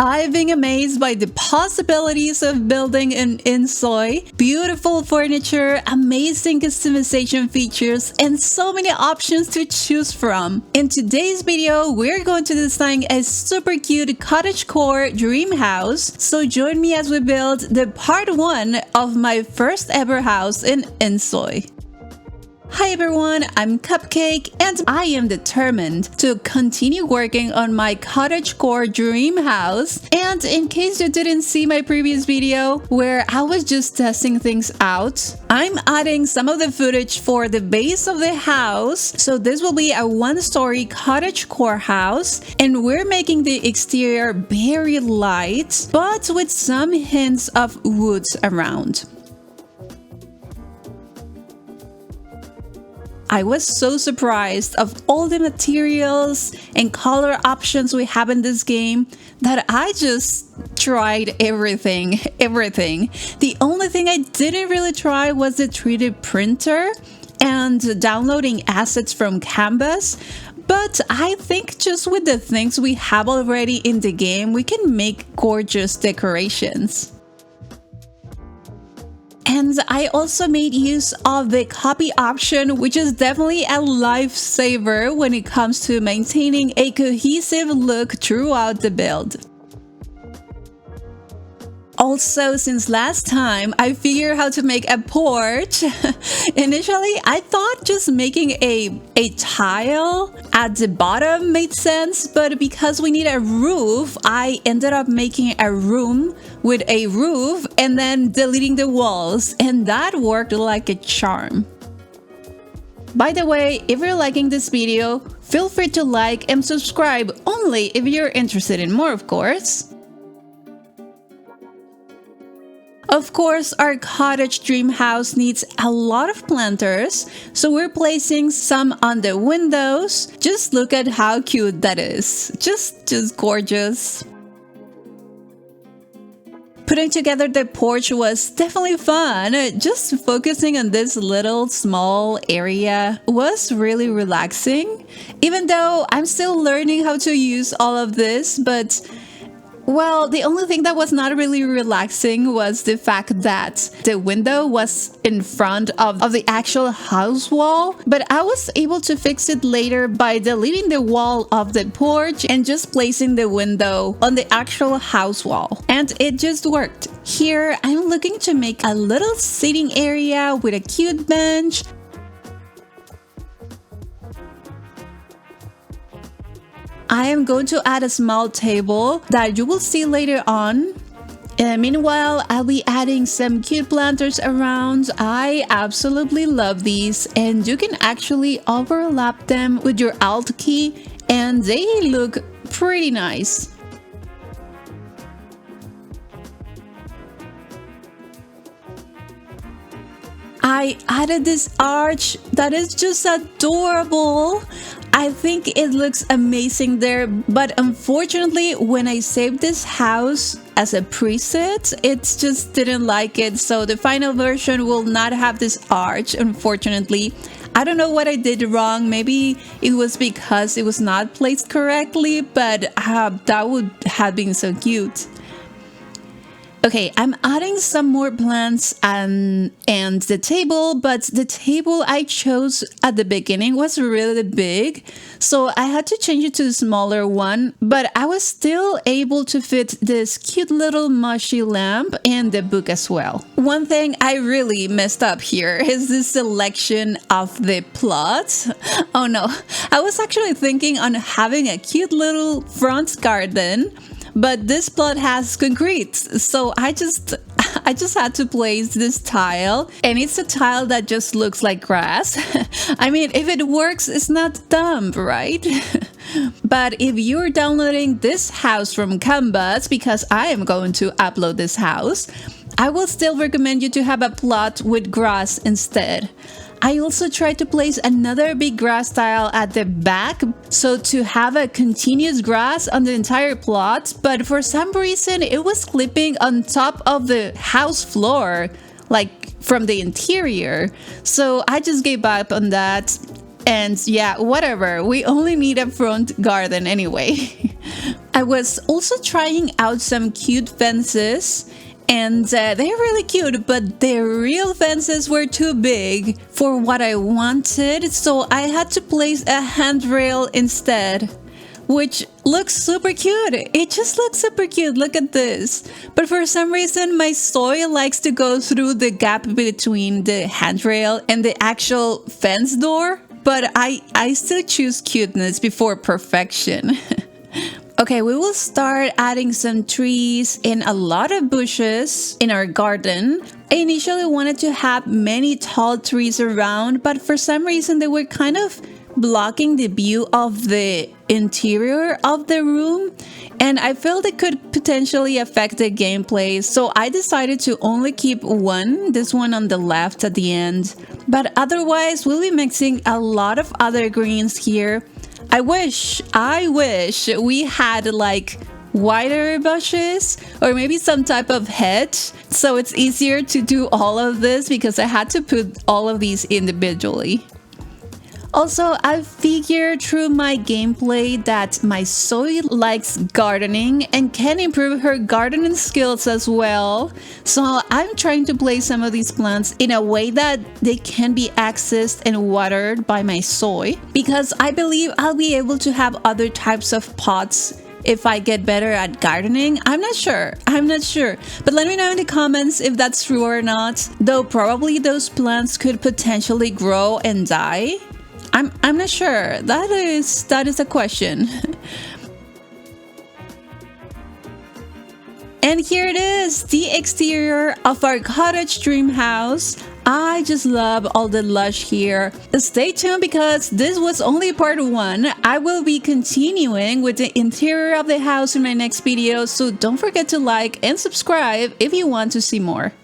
I've been amazed by the possibilities of building in InZOI. Beautiful furniture, amazing customization features, and so many options to choose from. In today's video, we're going to design a super cute cottagecore dream house. So join me as we build the part 1 of my first ever house in InZOI. Hi everyone, I'm Cupcake and I am determined to continue working on my cottagecore dream house. And in case you didn't see my previous video where I was just testing things out, I'm adding some of the footage for the base of the house. So this will be a one-story cottagecore house and we're making the exterior very light but with some hints of woods around. I was so surprised of all the materials and color options we have in this game that I just tried everything. The only thing I didn't really try was the 3D printer and downloading assets from Canvas. But I think just with the things we have already in the game, we can make gorgeous decorations. And I also made use of the copy option, which is definitely a lifesaver when it comes to maintaining a cohesive look throughout the build. Also, since last time, I figured how to make a porch. Initially, I thought just making a tile at the bottom made sense, but because we need a roof, I ended up making a room with a roof and then deleting the walls, and that worked like a charm. By the way, if you're liking this video, feel free to like and subscribe only if you're interested in more, of course. Of course, our cottage dream house needs a lot of planters, so we're placing some on the windows. Just look at how cute that is. Just gorgeous. Putting together the porch was definitely fun. Just focusing on this little small area was really relaxing. Even though I'm still learning how to use all of this, but well, the only thing that was not really relaxing was the fact that the window was in front of the actual house wall, but I was able to fix it later by deleting the wall of the porch and just placing the window on the actual house wall. And it just worked. Here, I'm looking to make a little sitting area with a cute bench. I am going to add a small table that you will see later on. Meanwhile, I'll be adding some cute planters around. I absolutely love these, and you can actually overlap them with your Alt key and they look pretty nice. I added this arch that is just adorable. I think it looks amazing there, but unfortunately when I saved this house as a preset, it just didn't like it, so the final version will not have this arch, unfortunately. I don't know what I did wrong, maybe it was because it was not placed correctly, but that would have been so cute. Okay, I'm adding some more plants and the table, but the table I chose at the beginning was really big, so I had to change it to a smaller one, but I was still able to fit this cute little mushy lamp and the book as well. One thing I really messed up here is the selection of the plot. Oh no, I was actually thinking on having a cute little front garden, but this plot has concrete, so I just had to place this tile, and it's a tile that just looks like grass. I mean, if it works, it's not dumb, right? But if you're downloading this house from Canvas, because I am going to upload this house, I will still recommend you to have a plot with grass instead. I also tried to place another big grass tile at the back, so to have a continuous grass on the entire plot, but for some reason it was clipping on top of the house floor, like from the interior. So I just gave up on that, and yeah, whatever, we only need a front garden anyway. I was also trying out some cute fences, and they're really cute, but the real fences were too big for what I wanted, so I had to place a handrail instead, which looks super cute. It just looks super cute. Look at this. But for some reason, my soy likes to go through the gap between the handrail and the actual fence door. But I still choose cuteness before perfection. Okay, we will start adding some trees and a lot of bushes in our garden. I initially wanted to have many tall trees around, but for some reason they were kind of blocking the view of the interior of the room, and I felt it could potentially affect the gameplay, so I decided to only keep this one on the left at the end. But otherwise, we'll be mixing a lot of other greens here. I wish we had like wider bushes or maybe some type of hedge, so it's easier to do all of this because I had to put all of these individually. Also, I figured through my gameplay that my Zoe likes gardening and can improve her gardening skills as well. So I'm trying to place some of these plants in a way that they can be accessed and watered by my Zoe, because I believe I'll be able to have other types of pots if I get better at gardening. I'm not sure, but let me know in the comments if that's true or not, though probably those plants could potentially grow and die. I'm not sure. That is a question. And here it is, the exterior of our cottage dream house. I just love all the lush here. Stay tuned because this was only part 1. I will be continuing with the interior of the house in my next video, so don't forget to like and subscribe if you want to see more.